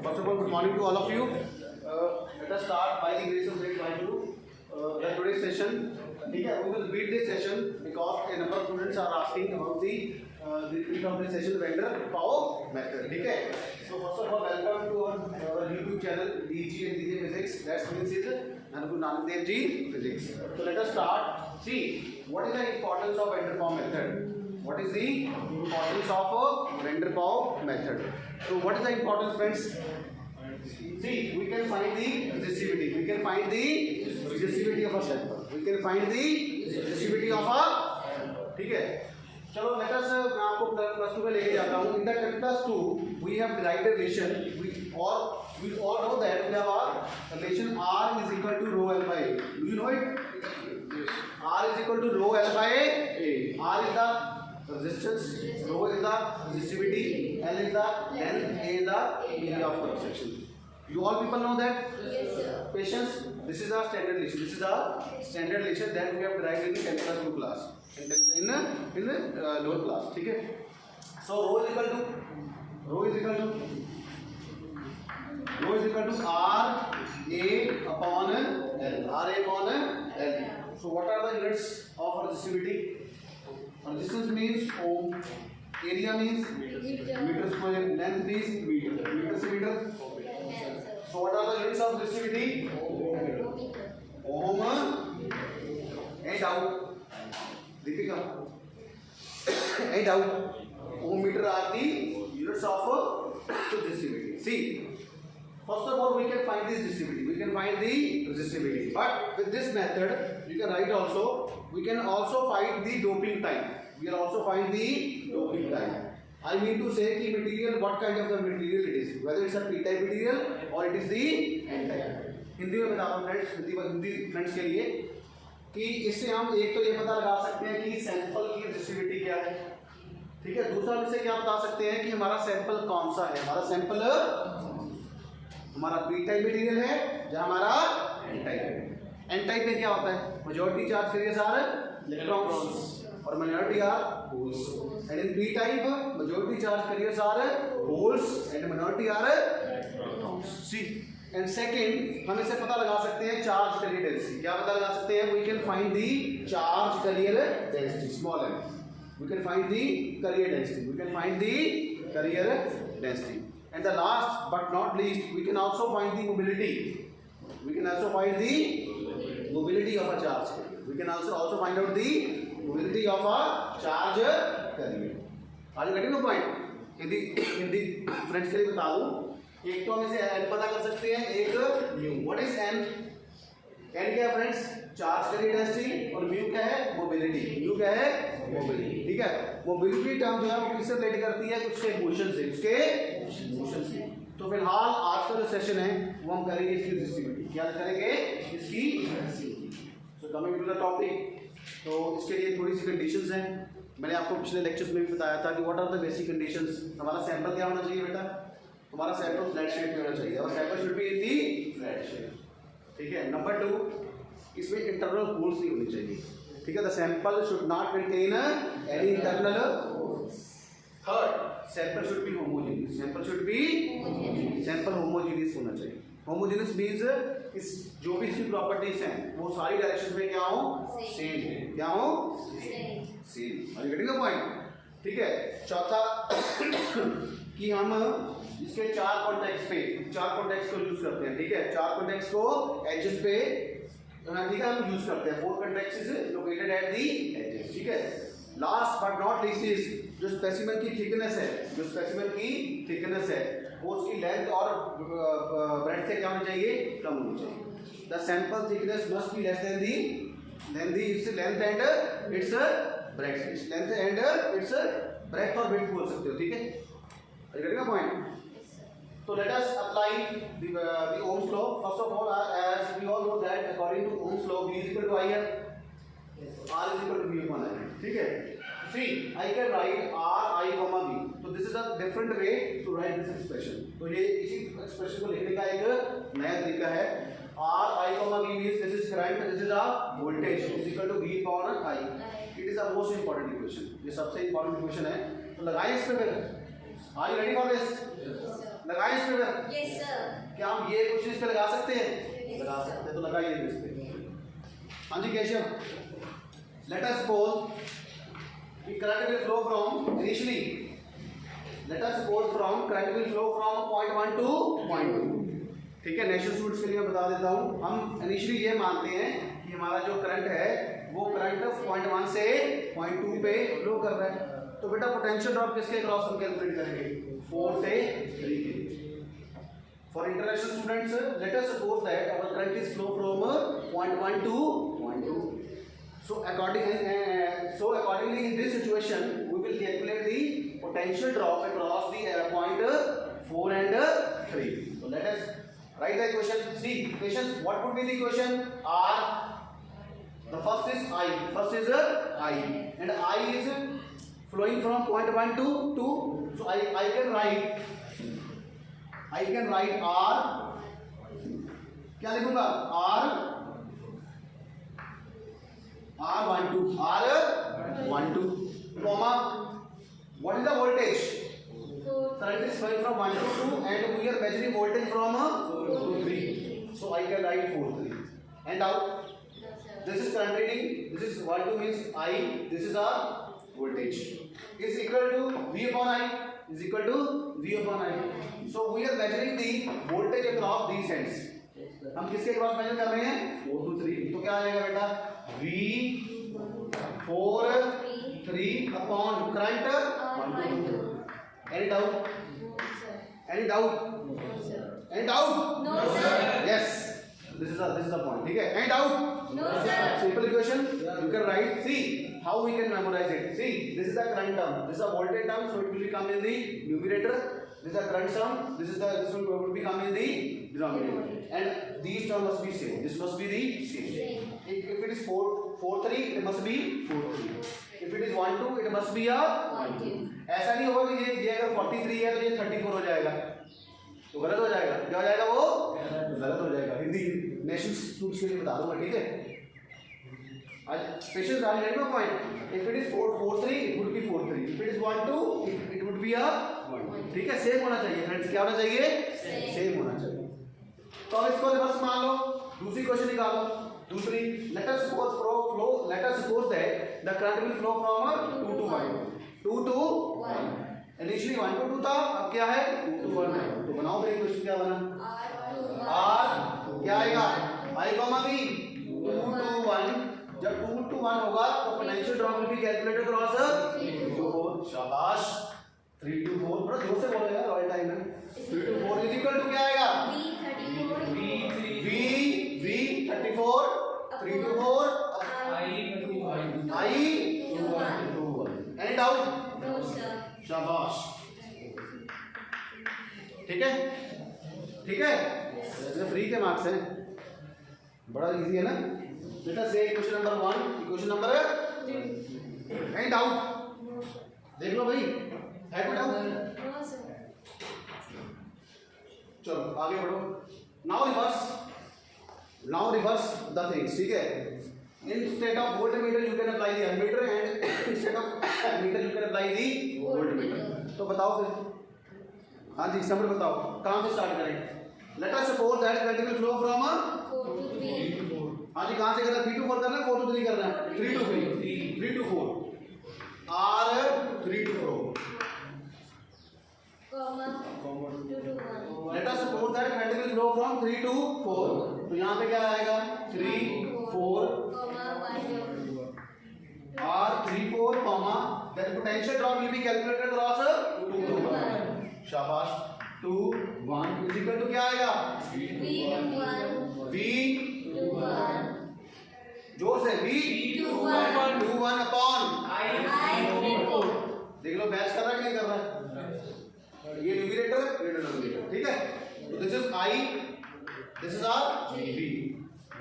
First of all, good morning to all of you. Let us start by the grace of God by you. The today's session. We will repeat this session because a number of students are asking about the repeat of this session, Van der Pao method. Okay. So first of all, welcome to our YouTube channel DG and DJ Physics. That means is Guru Nanak Dev Ji Physics. So let us start. See, what is the importance of Van der Pao method? What is the importance of Van der Pao method? So what is the importance, friends? See, we can find the resistivity. We can find the resistivity of a sample. We can find the resistivity of a. ठीक है. चलो let us मैं आपको plus 2 में लेके जाता हूँ. In the plus 2 we have derived a relation. We all know that we have our relation R is equal to rho L by A. Do you know it? Yes. R is equal to rho L by A. R is the resistance, rho is the resistivity, L is the length, A is the area of cross section. You all people know that? Yes, sir. Patience, this is our standard relation. This is our standard relation that we have derived in the 10 plus 2 class. In the lower class. ठीक है? So rho is equal to R A upon L. R A upon L. So what are the units of resistivity? Resistance means ohm. Area means meter square. Length means meter. Meter से meter. So what are the units of resistivity? Ohm and out. Deepika. And out. Ohm meter are the units of resistivity. See, first of all we can find this resistivity. We can find the resistivity. But with this method, you can write also. We can also find the doping time. We can also find the doping time. I mean to say कि material, what kind of the material it is, whether it's a p-type material or it is the n-type. Hindi में बता रहा हूँ friends, Hindi friends के लिए कि इससे हम एक तो ये पता लगा सकते हैं कि सैंपल की रेजिस्टिविटी क्या है, ठीक है. दूसरा इससे क्या बता सकते हैं कि हमारा सैंपल कौन सा है. हमारा सैंपल हमारा p-type मटेरियल है या हमारा n-type है. n-type में क्या होता है? Majority charge carrier are electrons और minority are holes. And in p-type, majority charge carriers are holes and minority are electrons. See, and second, हम इसे पता लगा सकते हैं charge carrier density. क्या पता लगा सकते हैं? We can find the charge carrier density, small m. We can find the carrier density. We can find the carrier density. And the last but not least, we can also find the mobility. We can also find the mobility of a charge carrier. We can also find out the mobility of a charge carrier. Are you getting the point? Hindi friends के लिए बता दूं, एक तो हम इसे n पता कर सकते हैं, एक mu. What is n? n क्या है फ्रेंड्स? Charge carrier density. और म्यू क्या है? मोबिलिटी. म्यू क्या है? मोबिलिटी. ठीक है. मोबिलिटी टर्म जो है वो किससे रिलेट करती है? उसके मोशन से. उसके मोशन से. तो फिलहाल आज का जो सेशन है वो हम करेंगे इसकी रेजिस्टिविटी. क्या करेंगे? इसकी resistivity. So coming to the topic. तो इसके लिए थोड़ी सी कंडीशंस हैं. मैंने आपको पिछले लेक्चर्स में भी बताया था कि what are the basic conditions. हमारा सैंपल क्या होना चाहिए बेटा? हमारा सैंपल फ्लैट शेप में होना चाहिए और sample should be in the flat shape. ठीक है. नंबर 2, इसमें इंटरनल होल्स नहीं होनी चाहिए. ठीक है. The sample should not contain any internal holes. Third, sample should be homogeneous. Sample homogeneous होना चाहिए. होमोजेनियस मीन्स इस जो भी इसकी प्रॉपर्टीज हैं वो सारी डायरेक्शन में क्या हो? सेम है. क्या हो? Same. Are you getting the point? ठीक है. चौथा कि हम इसके 4 कॉन्टेक्स्ट को यूज करते हैं. ठीक है. 4 कॉन्टेक्स्ट को एजेस पे ठीक है हम यूज करते हैं. 4 contacts is located at the edges. ठीक है. Last but not least is जो स्पेसिमेन की थिकनेस है वो उसकी लेंथ और ब्रेड्थ से क्या होनी चाहिए? कम होनी चाहिए. The sample thickness must be less than the its length and its breadth. Its length and its breadth और विड्थ बोल सकते हो. ठीक है. Are you getting the point? So let us apply the Ohm's law. First of all, as we all know that according to Ohm's law, V is equal to IR. R is equal to V upon I. ठीक है. See, I can write R I comma V. So this is a different way to write this expression. तो ये इसी expression को लिखने का एक नया तरीका है. R I comma V means this is current, this is a voltage is equal to V upon I. It is the most important equation. ये सबसे important equation है. तो लगाएं इस पे फिर. Are you ready for this? लगाएं इस पे? Yes sir. क्या हम ये क्वेश्चन इस पे लगा सकते हैं? लगा सकते हैं, तो लगाइए इस पे। हाँ जी केशव, लेट अस सपोज कि current will flow from initially, let us suppose from current will flow from point 1 two point 2। ठीक है, नेशनल स्टूडेंट्स के लिए मैं बता देता हूँ, हम इनिशियली ये मानते हैं कि हमारा जो करंट है वो करंट पॉइंट 1 से पॉइंट 2 पे फ्लो कर रहा है। तो बेटा पोटेंशियल ड्रॉप किसके क्रॉस हम कैलकुलेट करेंगे? 4 से 3 के। For international students, let us suppose that our current is flow from point 1 to point 2. So accordingly in this situation, we will calculate the potential drop across the point 4 and 3. So let us write the equation. See, equations. What would be the equation? R. The first is I. First is I, and I is flowing from point 1 to 2. So I can write R, क्या लिखूंगा? R12, comma, what is the voltage? Current is flowing from 1 to 2 and we are measuring voltage from 4 to 3. So I can write 4-3. And out, this is current reading, this is 1-2 means I, this is our voltage. Is equal to V upon I, is equal to V upon I. So we are measuring the voltage across these ends. हम किसके cross major कर रहे हैं? 4 to 3. तो क्या आ जाएगा बेटा? V 4 3 upon current 1 to 2. Any doubt? Any doubt? Any doubt? No sir. Yes. This is the point. ठीक है? Any doubt? No sir. Simple equation. You can write. See how we can memorize it. See, this is the current term. This is a voltage term, so it will come in the numerator. This is a current term. This will become in the denominator. And these terms must be same. This must be the same. If it is 4-3, it must be 4-3. If it is 1-2, it must be a 1-2. ऐसा नहीं होगा कि ये अगर 43 है तो ये 34 हो जाएगा, तो गलत हो जाएगा। क्या हो जाएगा? वो गलत हो जाएगा। हिंदी नेशनल स्टूडेंट्स के लिए बता दूंगा, ठीक है? आज patience are getting my point. If it is 4-3, it would be 4-3। If it is 1-2, it would be a 1-2। ठीक है, सेम होना चाहिए फ्रेंड्स। क्या होना चाहिए? सेम होना चाहिए। तो अब इसको बस मान लो, दूसरी क्वेश्चन निकालो। दूसरी, let us suppose that the current will flow from 2 to 1। 2 to 1। Initially 1 to 2 था, अब क्या है? 2 to 1 है। तो बनाओ फिर क्वेश्चन क्या बना? R क्या आएगा? I, V 2 to 1। जब 2 to 1 होगा तो potential drop will be calculated cross 3 to 4। शाबाश। 3 to 4 थोड़ा जोर से बोलो यार, ऑल टाइम में। 3 to 4 इज इक्वल टू क्या आएगा? V 34 3 to 4 I 2 1। Any doubt? No sir. शाबाश। ठीक है, ठीक है, ये फ्री के मार्क्स हैं, बड़ा इजी है ना बेटा। से question number 1, question number 2। Any doubt? देख लो भाई, है कोई डाउट? No sir. चलो आगे बढ़ो। नाउ रिवर्स द थिंग्स, ठीक है? Instead of voltmeter you can apply the ammeter, and instead of ammeter you can apply the voltmeter. तो बताओ फिर। हाँ जी, समझ बताओ कहाँ से स्टार्ट करें? Let us suppose that current will flow from 4 to 3. हाँ जी, कहाँ से करना है? 3 to 4 करना है, 4 to 3 करना है? 3 to 3, 3 to 4। R 3 to 4, Comma 2 to 1. Let us suppose that current will flow from 3 to 4। तो यहाँ पे क्या आएगा? 3 4 Comma 1 to 2. R 3 4 comma, then potential drop will be calculated across 2 to 1। शाबाश। 2 1 is equal to क्या आएगा? V to 1. V 2 1. जोर से V 2 1 अपॉन I 3 4. देख लो बैच कर रहा है कि नहीं कर रहा है? ये न्यूमरेटर, ये डिनोमिनेटर, ठीक है? तो this is I, this is R V,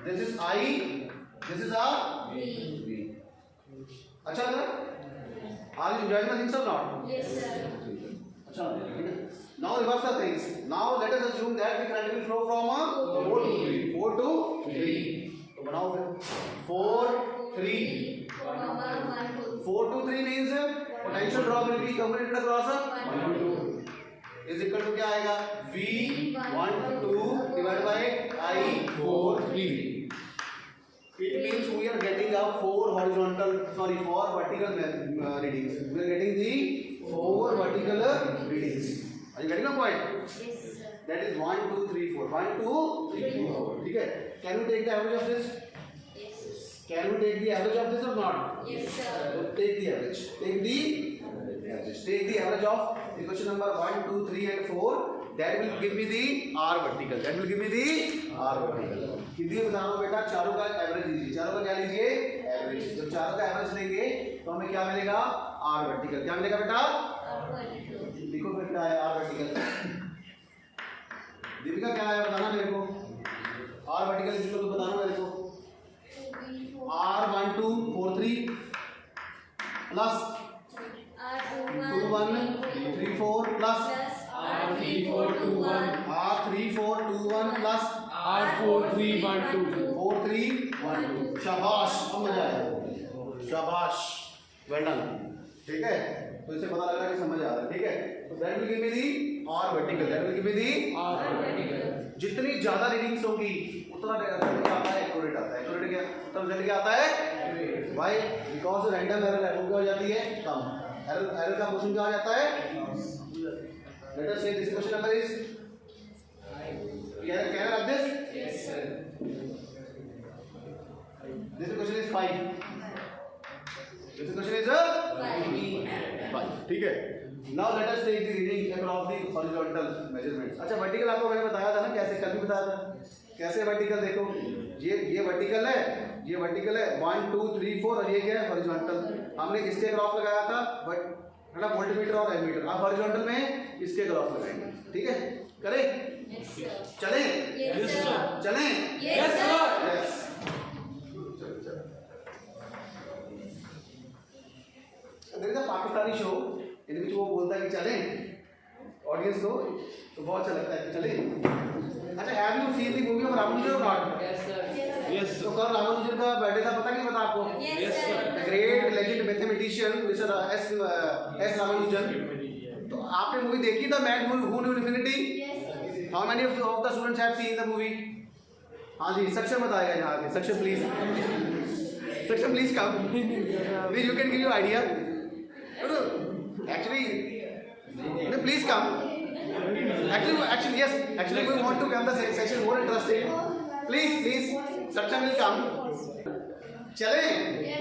this is I, this is R V। अच्छा लग रहा है? Are you enjoying the things or not? Yes sir. अच्छा, ठीक है। Now reverse the things. Now let us assume that the current will flow from 4 to 3, 4 to 3। तो बनाओ फिर 4 3 Comma 1 to 2. 4 to 3 means potential drop will be calculated across 1 to 2। Is equal to क्या आएगा V12 divide by I43. It means we are getting a four vertical readings. We are getting the four vertical readings. Are you getting my point? Yes, sir. That is 1 2 3 4. 1 2 3 4. ठीक है? Can you take the average of this? Yes. Can you take the average of this or not? Yes, sir. So take the average. Take the average of equation number 1 2 3 and 4. That will give me the R vertical. That will give me the R vertical. कितनी बताना बेटा, चारों का average लीजिए. चारों का क्या लीजिए? एवरेज. जब चारों का एवरेज लेंगे तो हमें क्या मिलेगा? R vertical. क्या मिलेगा बेटा? देखो फिर क्या है R vertical. दीपिका क्या है बताना मेरे को. R vertical इसको तो बताना मेरे को. R1243 plus R21 34 plus R3421 plus R4312. 4312. शाबाश, अब मजा आया. शाबाश, वेल डन. ठीक है, तो इससे पता लग रहा है कि समझ आ रहा है. ठीक है, तो that will give me the R vertical. That will give me the R vertical. जितनी ज्यादा रीडिंग्स होगी उतना रिजल्ट क्या आता है? एक्यूरेट आता है. एक्यूरेट क्या उतना रिजल्ट क्या आता है? व्हाई? बिकॉज रैंडम एरर क्या हो जाती है? कम. एरर का क्वेश्चन क्या हो जाता है? लेट अस से this question number is can I have this? Yes, sir. This question is 5. This question is 5. ठीक है. Now let us take the reading across the horizontal measurements. अच्छा, वर्टिकल आपको मैंने बताया था ना, कैसे कल भी बताया था. कैसे वर्टिकल देखो, ये वर्टिकल है, ये वर्टिकल है 1 2 3 4 और ये क्या है? हॉरिजॉन्टल. हमने इसके क्रॉस लगाया था बट है ना, वोल्टमीटर और एमीटर. आप हॉरिजॉन्टल में इसके क्रॉस लगाएंगे. ठीक है, करें? Yes, sir. चलें? Yes, sir. चलें? Yes, sir. Yes. There is a Pakistani show in which वो बोलता है कि चलें ऑडियंस को, तो बहुत अच्छा लगता है कि चलें. अच्छा, have you seen the movie of Ramanujan or not? Yes, sir. Yes. तो कल रामानुजन का बर्थडे था, पता नहीं पता आपको? Yes, sir. The great legend mathematician Mr. S. Ramanujan. तो आपने मूवी देखी था man who new infinity? Yes, sir. How many of the students have seen the movie? हाँ जी, सक्षम बताएगा यहाँ पे. सक्षम प्लीज. सक्षम please come. Please you can give you idea. No, actually, no, please come. Actually yes. Actually we want to become the session more interesting. Please, Saksham will come. चले?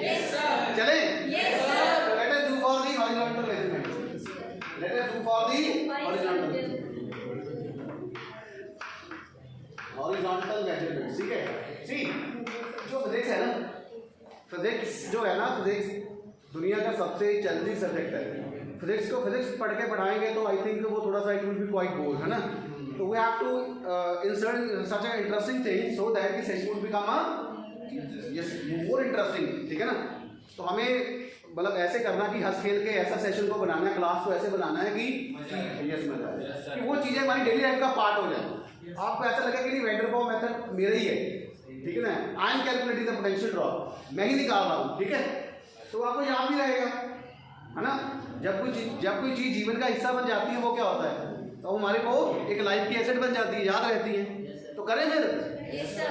Yes, sir. चले? Yes, sir. Let us do for the horizontal measurement. Let us do for the horizontal measurement. ठीक है? See, जो physics है ना, physics दुनिया का सबसे जल्दी सब्जेक्ट है. फिजिक्स पढ़ के पढ़ाएंगे तो आई थिंक वो थोड़ा सा it will be quite bore, है ना. तो we have to insert such a interesting thing so that the session will become yes more interesting. ठीक है ना. तो हमें मतलब ऐसे करना कि हंस खेल के ऐसा सेशन को बनाना है, क्लास को ऐसे बनाना है कि यस मजा आए, कि वो चीज़ें हमारी डेली लाइफ का पार्ट हो जाए. आपको ऐसा लगे कि नहीं वैन डर मेथड मेरा ही है. ठीक है ना. I am calculating the potential drop, मैं ही निकाल रहा हूँ. ठीक है, तो आपको याद भी रहेगा, है ना. जब कोई चीज़ जीवन का हिस्सा बन जाती है वो क्या होता है, तो हमारे को एक लाइफ की एसेट बन जाती है, याद रहती है. तो करें फिर. Yes, sir.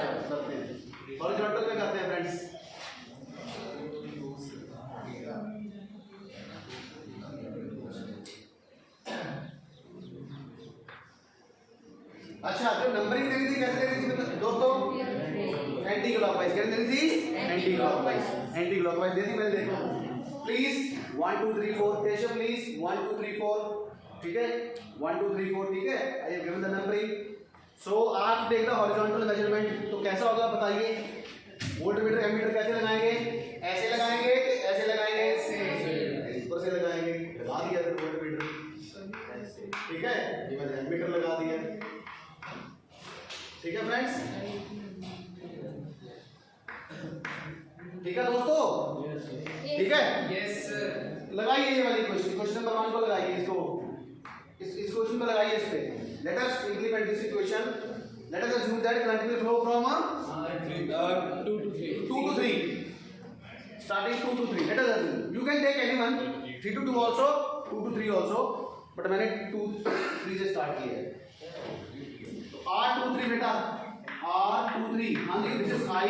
हॉरिजॉन्टल में करते हैं फ्रेंड्स. अच्छा, जो नंबरिंग देनी थी कैसे देनी थी दोस्तों? Anti clockwise. कैसे देनी थी? एंटी क्लॉकवाइज दे दी मैंने. देखो प्लीज 1 2 3 4. केशव प्लीज 1 2 3 4. ठीक है, 1 2 3 4. ठीक है, I have given the numbering. So आप टेक द हॉरिजॉन्टल मेजरमेंट. तो कैसा होगा बताइए? वोल्टमीटर एमीटर कैसे लगाएंगे? ऐसे लगाएंगे कि ऐसे लगाएंगे? ऊपर से लगाएंगे. लगा दिया था वोल्टमीटर. ठीक है, ये मैंने एमीटर लगा दिया. ठीक है फ्रेंड्स. ठीक है दोस्तों. ठीक है. Yes, sir. लगाइए ये वाली क्वेश्चन नंबर 1 को लगाइए. इसको इस क्वेश्चन को लगाइए. इस पे let us implement this equation. Let us assume that current will flow from 2 to 3. 2 to 3. Starting 2 to 3. Let us assume. You can take anyone 3 to 2 also, 2 to 3 also. But मैंने 2 3 से स्टार्ट किया है। तो R23 बेटा, R23, हाँ जी, this is I,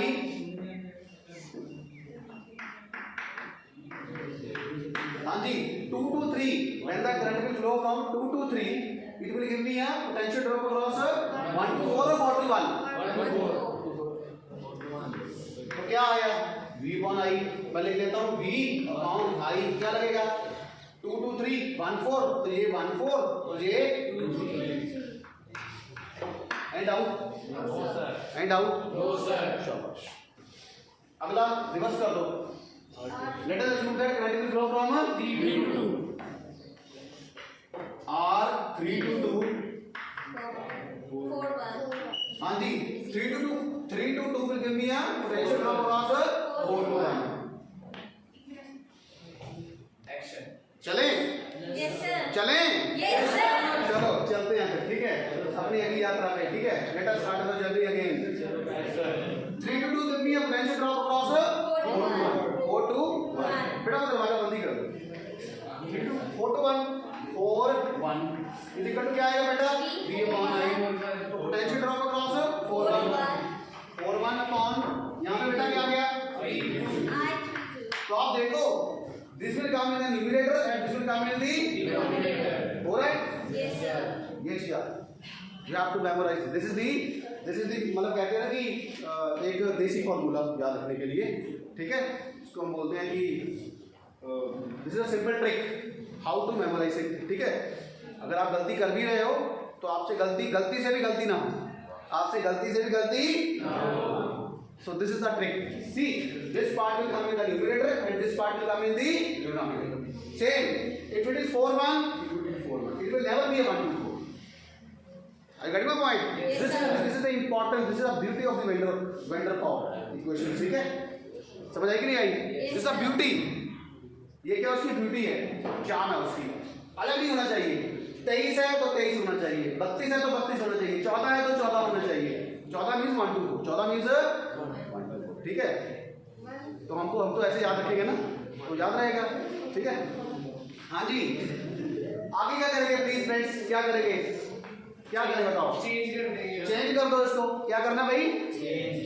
हाँ जी, 2 to 3, when the current will flow from 2 to 3, it will give me a potential drop across 1 to 4 or 4 to 1? 1 to 4. तो क्या आया? V upon I, मैं लिख लेता हूँ V upon I, क्या लगेगा? 2 to 3, 1 4, तो ये 1 4, तो ये 2 3. And out, No sir. And out, No sir. शाबाश। अगला रिवर्स कर दो। Let us assume that current will flow from 3 to 2. R3 to 2, 4 1. हाँ जी, 3 to 2, 3 to 2 will give me a potential drop across 4 to 1. Action. चलें? Yes sir. चलें? Yes sir. चलो चलते हैं फिर, ठीक है, अपनी अगली यात्रा पे, ठीक है। Let us start the journey again. Yes sir. 3 to 2 give me a potential drop across 4 to 1. बेटा वो दरवाजा बंद ही कर दो। 4 to 1, 4 1 इज इक्वल टू क्या आएगा बेटा? V upon I, तो पोटेंशियल ड्रॉप अक्रॉस 4 1, 4 1 अपॉन, यहाँ पे बेटा क्या आ गया? 3 2। तो आप देखो, this will come in the numerator and this will come in the denominator, हो रहा है? Yes sir. ये चीज you have to memorise. This is the मतलब कहते हैं ना कि एक देसी फॉर्मूला याद रखने के लिए, ठीक है, इसको हम बोलते हैं कि this is a simple trick how to memorise it, ठीक है। अगर आप गलती कर भी रहे हो तो आपसे गलती से भी गलती ना हो, आपसे गलती से भी गलती ना हो। So this is the trick. See this part will come in the numerator and this part will come in the denominator. Same if it is 4 1, it will be 4 1, it will never be a 1 2 4. I got my point. Yes, this sir. is the important, this is the beauty of the Van der Pol equation, ठीक है? समझ आई कि नहीं आई? Yes, this is the sir. beauty. ये क्या उसकी beauty है, चाम है उसकी। अलग नहीं होना चाहिए। 23 है तो 23 होना चाहिए, 32 है तो 32 होना चाहिए, 14 है तो 14 होना चाहिए। 14 मीन्स 1 2 4, 14 मीन्स 1 2 4, ठीक है? तो हम तो ऐसे याद रखेंगे ना, तो याद रहेगा, ठीक है? हाँ जी, आगे क्या करेंगे प्लीज फ्रेंड्स, क्या करेंगे? क्या करें बताओ? चेंज कर देंगे। चेंज कर दो इसको। क्या करना भाई?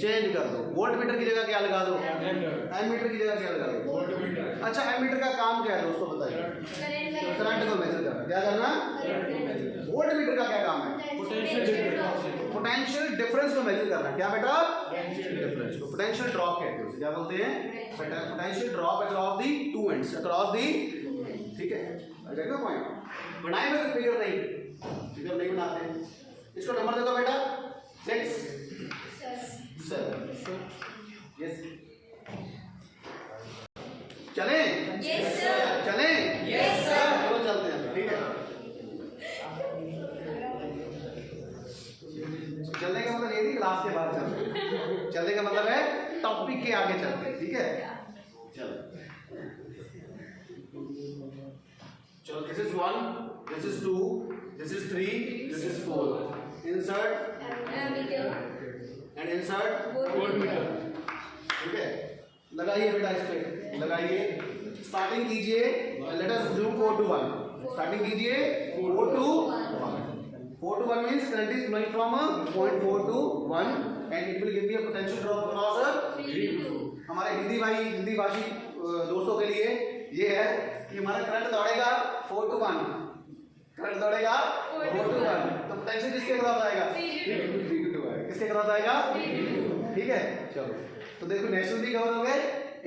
चेंज कर दो। वोल्ट मीटर की जगह क्या लगा दो? एम मीटर की जगह क्या लगा दो? Volt meter. अच्छा, एम मीटर का काम क्या है दोस्तों बताइए? करंट को मेजर करना। क्या करना? वोल्ट मीटर का क्या काम है? पोटेंशियल डिफरेंस को मेजर करना। क्या बेटा? डिफरेंस को पोटेंशियल ड्रॉप कहते हैं। क्या बोलते हैं? Potential drop across the two ends, across the, ठीक है? देखो पॉइंट बनाए हुए फिगर नहीं बनाते। इसको नंबर दे दो बेटा। 6 7 यस, चलें? Yes sir. चलें? Yes sir. चलो चलते हैं, ठीक है। चलने का मतलब ये नहीं क्लास के बाद चलते, चलने का मतलब है टॉपिक के आगे चलते, ठीक है? चलो चलो, this is 1, this is 2, this is 3, this is 4. Insert and insert volt meter. ठीक है, लगाइए बेटा इस पे, लगाइए। स्टार्टिंग कीजिए, let us do 4 to 1। Starting कीजिए 4 to 1। 4 to 1 means current is flowing from 0.4 to 1 and it will give me a potential drop across 3 2. हमारे हिंदी भाषी दोस्तों के लिए ये है कि हमारा करंट दौड़ेगा 4 to 1, करंट दौड़ेगा 4 to 1, तो पोटेंशियल किसके क्रॉस आएगा? 3 to 2 आएगा। किसके क्रॉस आएगा? ठीक है, चलो। तो देखो, नेशनल भी कवर हो गए,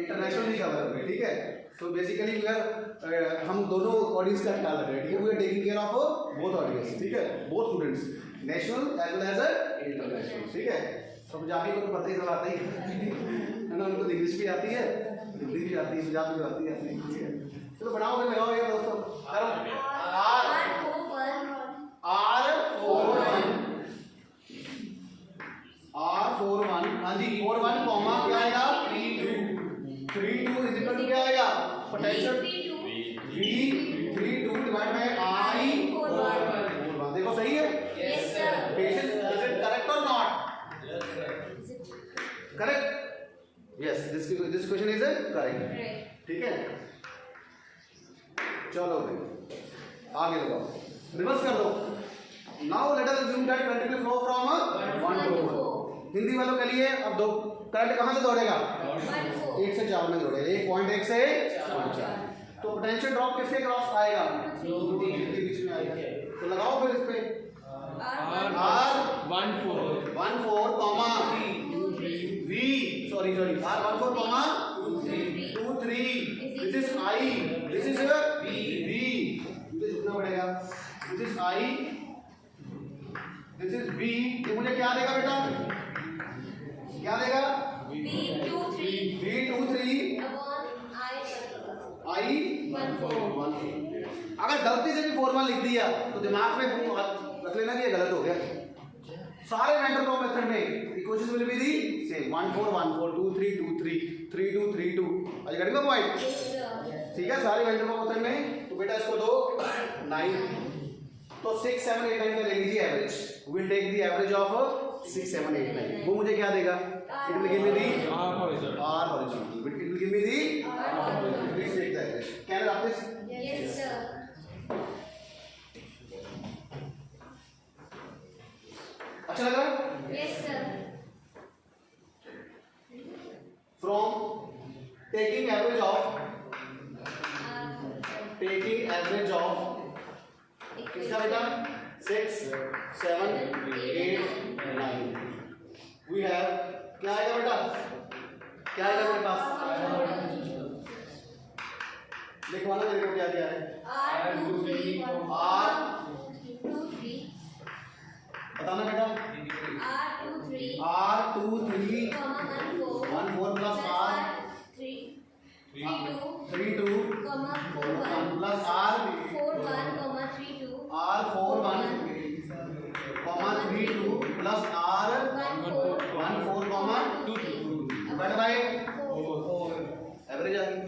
इंटरनेशनल भी कवर हो गए, ठीक है। सो बेसिकली हम दोनों ऑडियंस का ख्याल रख रहे हैं, ठीक है। We are taking care of both audience, ठीक है, both students, national as well as international, ठीक है। तो पंजाबी को तो पता ही सब आता ही है ना, उनको इंग्लिश भी आती है, हिंदी भी आती है, पंजाबी भी आती है, ठीक है। चलो बनाओ, फिर लगाओ ये दोस्तों। R41, हाँ जी, 41 कॉमा क्या आएगा? 3 2 इज इक्वल टू क्या आएगा? Potential V32 divide by I 41। देखो सही है? Yes sir. Patient, is it correct or not? Yes sir. Correct? Yes, this question is correct. Correct. ठीक है, चलो भाई आगे लगाओ। रिवर्स कर दो। Now let us assume that current will flow from 1 to 4। Hindi वालों के लिए अब दो करंट कहां से दौड़ेगा? 1 से 4 में दौड़ेगा। 1.1 से 4। तो पोटेंशियल ड्रॉप किसके क्रॉस आएगा? 2 3 के बीच में आएगा। तो लगाओ फिर इस पे R 14 comma V sorry R 14 comma 2 3 this is I this is V मुझे झुकना पड़ेगा। This is I this is V। ये मुझे क्या देगा बेटा? क्या देगा? V23 I 14। अगर गलती से भी फॉर्मूला लिख दिया तो दिमाग में रख लेना कि ये गलत हो गया। सारे वेंडर लॉ मेथड में equation will be the same 1 4 1 4 2 3 2 3 3 2 3 2। आज गेटिंग द पॉइंट? ठीक है, सारे वेंडर लॉ मेथड में। तो बेटा इसको दो 9। तो 6 7 8 9 का ले लीजिए average. Will take the average of 6 7 8 9। वो मुझे क्या देगा? It will give me the R horizontal। It will give me the please take the average. Can you रख दिस? Yes, sir. अच्छा लग रहा है? Yes, sir. From taking average of किसका बेटा? 6 7 8 9। We have क्या आएगा बेटा? क्या आएगा मेरे पास? लिखवाना मेरे को क्या क्या है? बताना बेटा। R23 1 4 plus R 3 2 1 plus R 4 1 3 2 plus R 1 4 2 divide by average आ गई।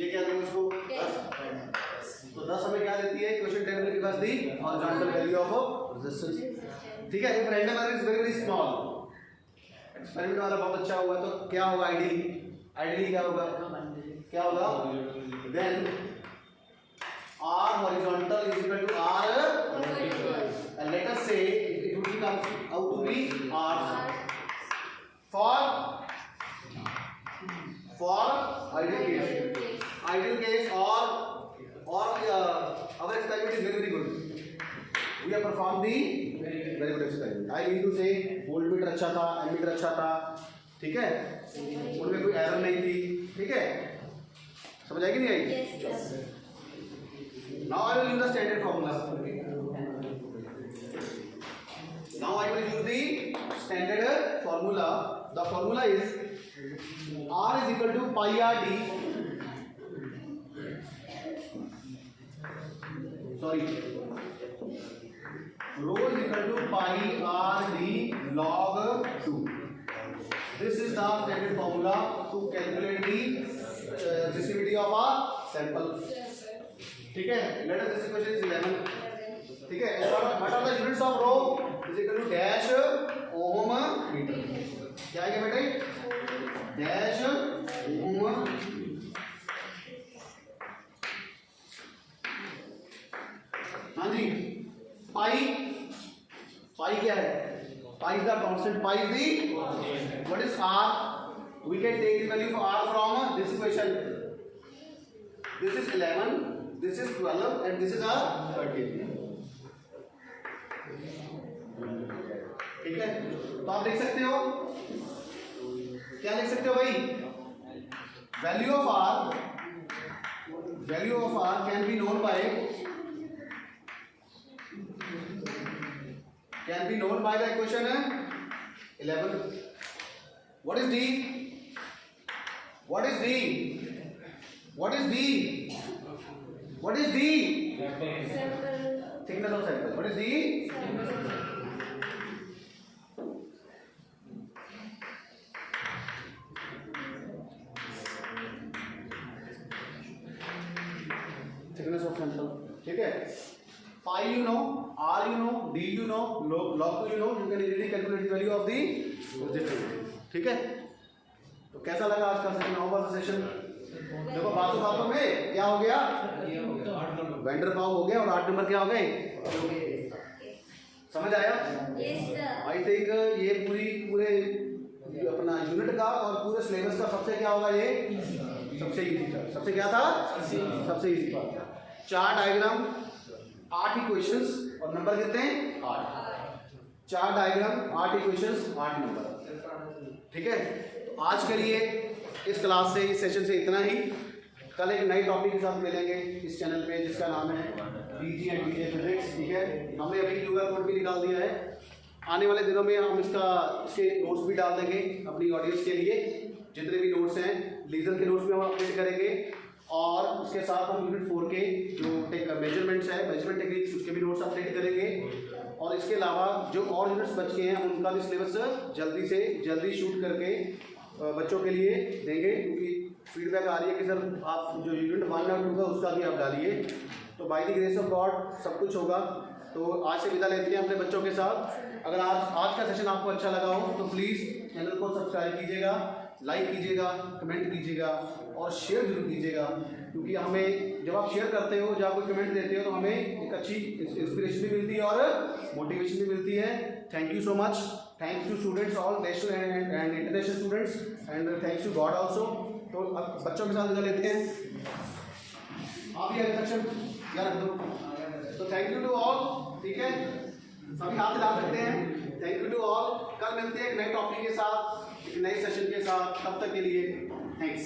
ये क्या देंगे उसको? 10। तो 10 हमें क्या देती है? क्वेश्चन टेबल के पास the horizontal value of resistance. ठीक है, if random error is very very small. Experiment वाला बहुत अच्छा हुआ तो क्या होगा? आइडियली क्या होगा? क्या होगा? Then R horizontal is equal to R and let us say it would come out to be R for ideal case or our experiment is very very good. We have performed the very good experiment. I mean to say voltmeter अच्छा था, ammeter अच्छा था, ठीक है, उनमें कोई error नहीं थी। ठीक है, समझ आएगी नहीं आएगी? Yes, sir. Now I will use the standard formula. Now I will use the standard formula. The formula is R is equal to pi R D. Sorry. Rho is equal to pi R D log 2. This is the standard formula to calculate the resistivity of a sample. ठीक है, let us this equation is 11. ठीक है, what are the units of rho is equal to dash ohm meter. क्या आएगा बेटे? dash ohm। हाँ जी, पाई क्या है? पाई is the constant. Pi is the what is R? We can take the value of R from this equation. This is 11, this is 12 and this is a 13. ठीक है, तो आप देख सकते हो, क्या लिख सकते हो भाई? Value of R can be known by the equation 11. What is D? What is D? Thickness of sample. What is D? Thickness of sample. ठीक है, pi you know, R you know, D you know, log 2 you know. You can easily calculate the value of the resistivity. ठीक है, तो कैसा लगा आज का session? Session देखो, बातों में क्या हो गया? वेंडर पाव हो गया और 8 नंबर क्या हो गए? समझ आया? Yes, sir. आई थिंक ये पूरे अपना यूनिट का और पूरे सिलेबस का सबसे क्या होगा ये? सबसे इजी था। सबसे क्या था? सबसे इजी पार्ट था। 4 डायग्राम, 8 इक्वेशंस और नंबर कितने? 8। 4 डायग्राम, 8 इक्वेशंस, 8 नंबर। ठीक है, तो आज के लिए इस क्लास से, इस सेशन से इतना ही। कल एक नई टॉपिक के साथ मिलेंगे इस चैनल पे जिसका नाम है डीजी एंड डीजे फिजिक्स। ठीक है, हमने अभी QR कोड भी निकाल दिया है। आने वाले दिनों में हम इसके नोट्स भी डाल देंगे अपनी ऑडियंस के लिए। जितने भी नोट्स हैं, लीजर के नोट्स भी हम अपडेट करेंगे और उसके साथ हम यूनिट 4 के जो मेजरमेंट्स है, मेजरमेंट टेक्निक्स, उसके भी नोट्स अपडेट करेंगे। और इसके अलावा जो और यूनिट्स बच गए हैं उनका भी सिलेबस जल्दी से जल्दी शूट करके बच्चों के लिए देंगे, क्योंकि फीडबैक आ रही है कि सर आप जो यूनिट 1 और 2 का उसका भी आप डालिए। तो by the grace of God सब कुछ होगा। तो आज से विदा लेते हैं अपने बच्चों के साथ। अगर आज का सेशन आपको अच्छा लगा हो तो प्लीज़ चैनल को सब्सक्राइब कीजिएगा, लाइक कीजिएगा, कमेंट कीजिएगा और शेयर जरूर कीजिएगा, क्योंकि हमें जब आप शेयर करते हो, जब आप कोई कमेंट देते हो तो हमें एक अच्छी इंस्पिरेशन भी मिलती है और मोटिवेशन भी मिलती है। Thank you so much. Thanks to students, all national and international students, and thanks to God also. तो अब बच्चों के साथ विदा लेते हैं। आप ही रिसेप्शन या रख दो। तो थैंक यू टू ऑल। ठीक है, सभी हाथ हिला सकते हैं। Thank you to all. कल मिलते हैं एक नए टॉपिक के साथ, एक नए सेशन के साथ। तब तक के लिए थैंक्स।